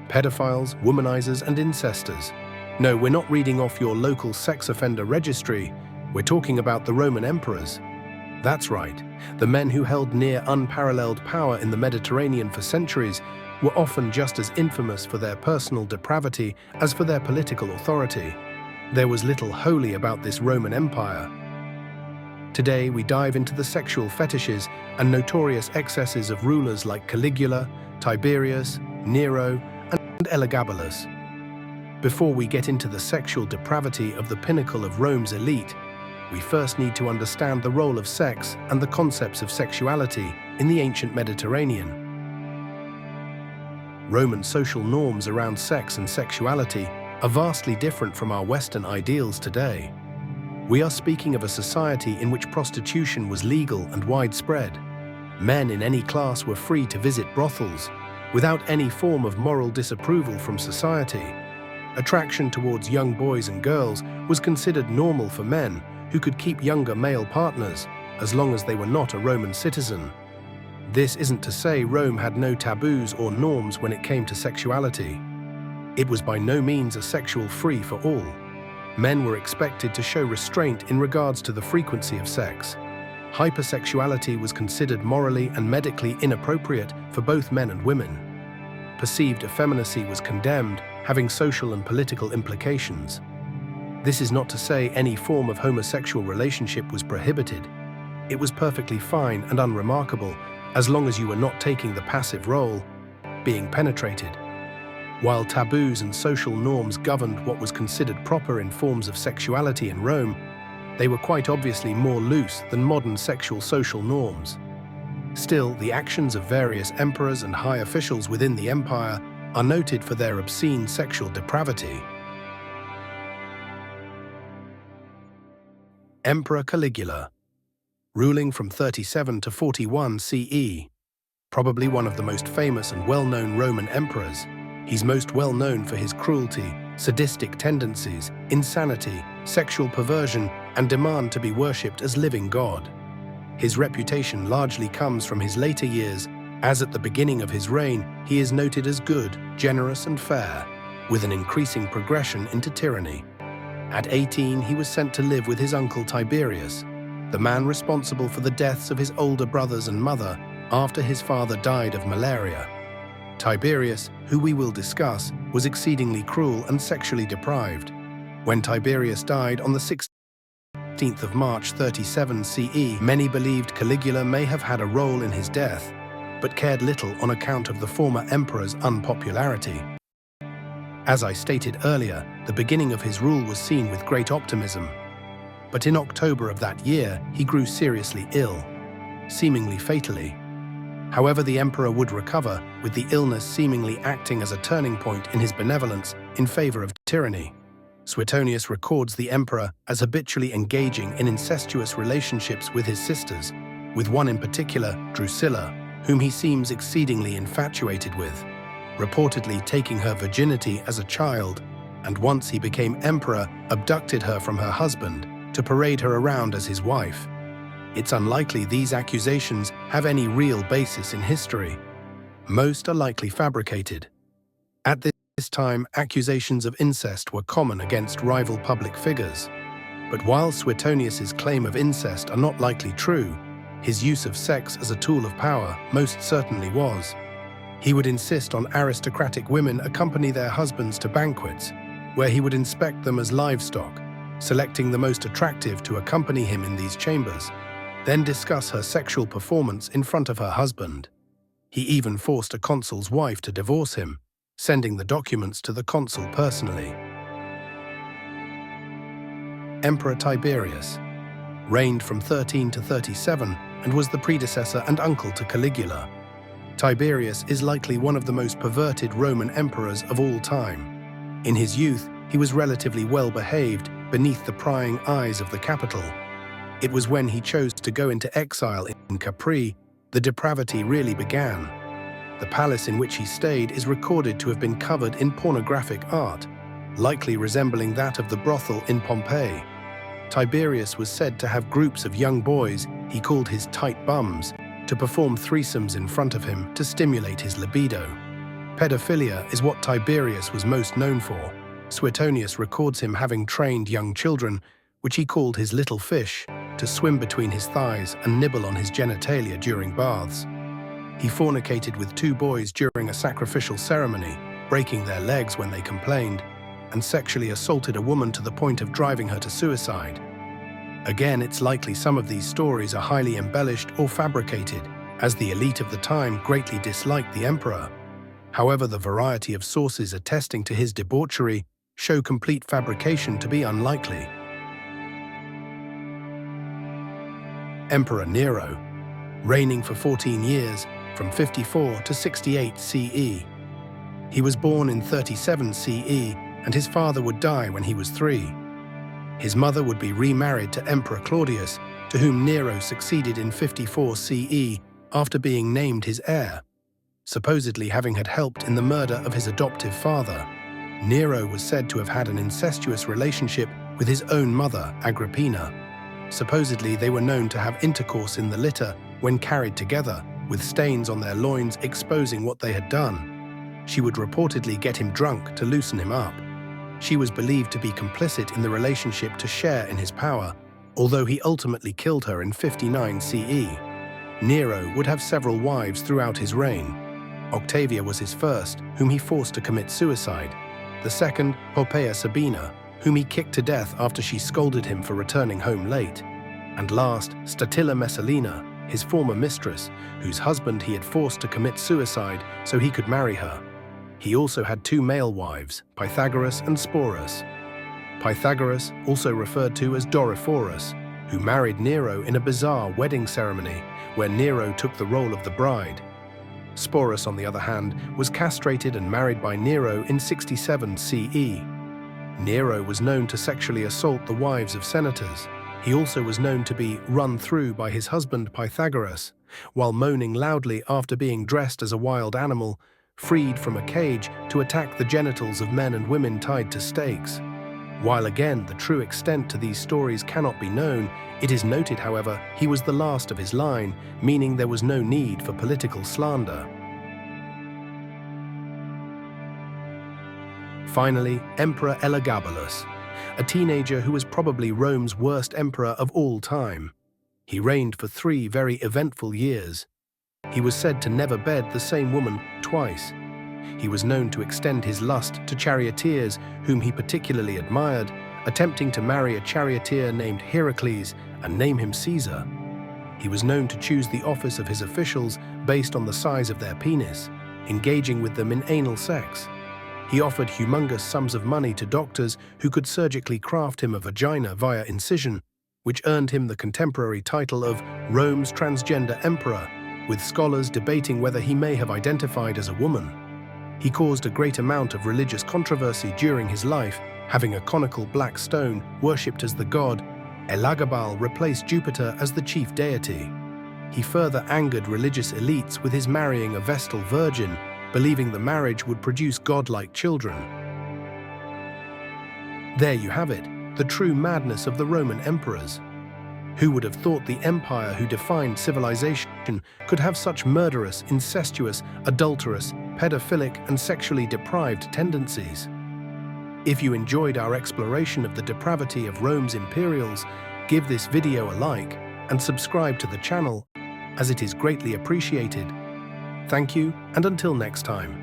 pedophiles, womanizers, and incestors. No, we're not reading off your local sex offender registry. We're talking about the Roman emperors. That's right, the men who held near unparalleled power in the Mediterranean for centuries were often just as infamous for their personal depravity as for their political authority. There was little holy about this Roman Empire. Today, we dive into the sexual fetishes and notorious excesses of rulers like Caligula, Tiberius, Nero, and Elagabalus. Before we get into the sexual depravity of the pinnacle of Rome's elite, we first need to understand the role of sex and the concepts of sexuality in the ancient Mediterranean. Roman social norms around sex and sexuality are vastly different from our Western ideals today. We are speaking of a society in which prostitution was legal and widespread. Men in any class were free to visit brothels, without any form of moral disapproval from society. Attraction towards young boys and girls was considered normal for men who could keep younger male partners, as long as they were not a Roman citizen. This isn't to say Rome had no taboos or norms when it came to sexuality. It was by no means a sexual free for all. Men were expected to show restraint in regards to the frequency of sex. Hypersexuality was considered morally and medically inappropriate for both men and women. Perceived effeminacy was condemned, having social and political implications. This is not to say any form of homosexual relationship was prohibited. It was perfectly fine and unremarkable, as long as you were not taking the passive role, being penetrated. While taboos and social norms governed what was considered proper in forms of sexuality in Rome, they were quite obviously more loose than modern sexual social norms. Still, the actions of various emperors and high officials within the empire are noted for their obscene sexual depravity. Emperor Caligula, ruling from 37 to 41 CE, probably one of the most famous and well-known Roman emperors. He's most well known for his cruelty, sadistic tendencies, insanity, sexual perversion, and demand to be worshipped as living God. His reputation largely comes from his later years, as at the beginning of his reign, he is noted as good, generous, and fair, with an increasing progression into tyranny. At 18, he was sent to live with his uncle Tiberius, the man responsible for the deaths of his older brothers and mother after his father died of malaria. Tiberius, who we will discuss, was exceedingly cruel and sexually deprived. When Tiberius died on the 16th of March 37 CE, many believed Caligula may have had a role in his death, but cared little on account of the former emperor's unpopularity. As I stated earlier, the beginning of his rule was seen with great optimism. But in October of that year, he grew seriously ill, seemingly fatally. However, the emperor would recover, with the illness seemingly acting as a turning point in his benevolence in favor of tyranny. Suetonius records the emperor as habitually engaging in incestuous relationships with his sisters, with one in particular, Drusilla, whom he seems exceedingly infatuated with, reportedly taking her virginity as a child, and once he became emperor, abducted her from her husband to parade her around as his wife. It's unlikely these accusations have any real basis in history. Most are likely fabricated. At this time, accusations of incest were common against rival public figures. But while Suetonius's claim of incest are not likely true, his use of sex as a tool of power most certainly was. He would insist on aristocratic women accompany their husbands to banquets, where he would inspect them as livestock, selecting the most attractive to accompany him in these chambers, then discuss her sexual performance in front of her husband. He even forced a consul's wife to divorce him, sending the documents to the consul personally. Emperor Tiberius reigned from 13 to 37 and was the predecessor and uncle to Caligula. Tiberius is likely one of the most perverted Roman emperors of all time. In his youth, he was relatively well-behaved beneath the prying eyes of the capital. It was when he chose to go into exile in Capri, the depravity really began. The palace in which he stayed is recorded to have been covered in pornographic art, likely resembling that of the brothel in Pompeii. Tiberius was said to have groups of young boys, he called his tight bums, to perform threesomes in front of him to stimulate his libido. Pedophilia is what Tiberius was most known for. Suetonius records him having trained young children, which he called his little fish, to swim between his thighs and nibble on his genitalia during baths. He fornicated with 2 boys during a sacrificial ceremony, breaking their legs when they complained, and sexually assaulted a woman to the point of driving her to suicide. Again, it's likely some of these stories are highly embellished or fabricated, as the elite of the time greatly disliked the emperor. However, the variety of sources attesting to his debauchery show complete fabrication to be unlikely. Emperor Nero, reigning for 14 years, from 54 to 68 CE. He was born in 37 CE, and his father would die when he was 3. His mother would be remarried to Emperor Claudius, to whom Nero succeeded in 54 CE after being named his heir, supposedly having had helped in the murder of his adoptive father. Nero was said to have had an incestuous relationship with his own mother, Agrippina. Supposedly, they were known to have intercourse in the litter when carried together, with stains on their loins exposing what they had done. She would reportedly get him drunk to loosen him up. She was believed to be complicit in the relationship to share in his power, although he ultimately killed her in 59 CE. Nero would have several wives throughout his reign. Octavia was his first, whom he forced to commit suicide. The second, Poppaea Sabina, whom he kicked to death after she scolded him for returning home late. And last, Statilla Messalina, his former mistress, whose husband he had forced to commit suicide so he could marry her. He also had 2 male wives, Pythagoras and Sporus. Pythagoras, also referred to as Doryphorus, who married Nero in a bizarre wedding ceremony where Nero took the role of the bride. Sporus, on the other hand, was castrated and married by Nero in 67 CE. Nero was known to sexually assault the wives of senators. He also was known to be run through by his husband Pythagoras, while moaning loudly after being dressed as a wild animal, freed from a cage to attack the genitals of men and women tied to stakes. While again the true extent to these stories cannot be known, it is noted, however, he was the last of his line, meaning there was no need for political slander. Finally, Emperor Elagabalus, a teenager who was probably Rome's worst emperor of all time. He reigned for 3 very eventful years. He was said to never bed the same woman twice. He was known to extend his lust to charioteers whom he particularly admired, attempting to marry a charioteer named Heracles and name him Caesar. He was known to choose the office of his officials based on the size of their penis, engaging with them in anal sex. He offered humongous sums of money to doctors who could surgically craft him a vagina via incision, which earned him the contemporary title of Rome's transgender emperor, with scholars debating whether he may have identified as a woman. He caused a great amount of religious controversy during his life, having a conical black stone worshipped as the god. Elagabalus replaced Jupiter as the chief deity. He further angered religious elites with his marrying a Vestal virgin, believing the marriage would produce godlike children. There you have it, the true madness of the Roman emperors. Who would have thought the empire who defined civilization could have such murderous, incestuous, adulterous, pedophilic, and sexually deprived tendencies? If you enjoyed our exploration of the depravity of Rome's imperials, give this video a like and subscribe to the channel, as it is greatly appreciated. Thank you, and until next time.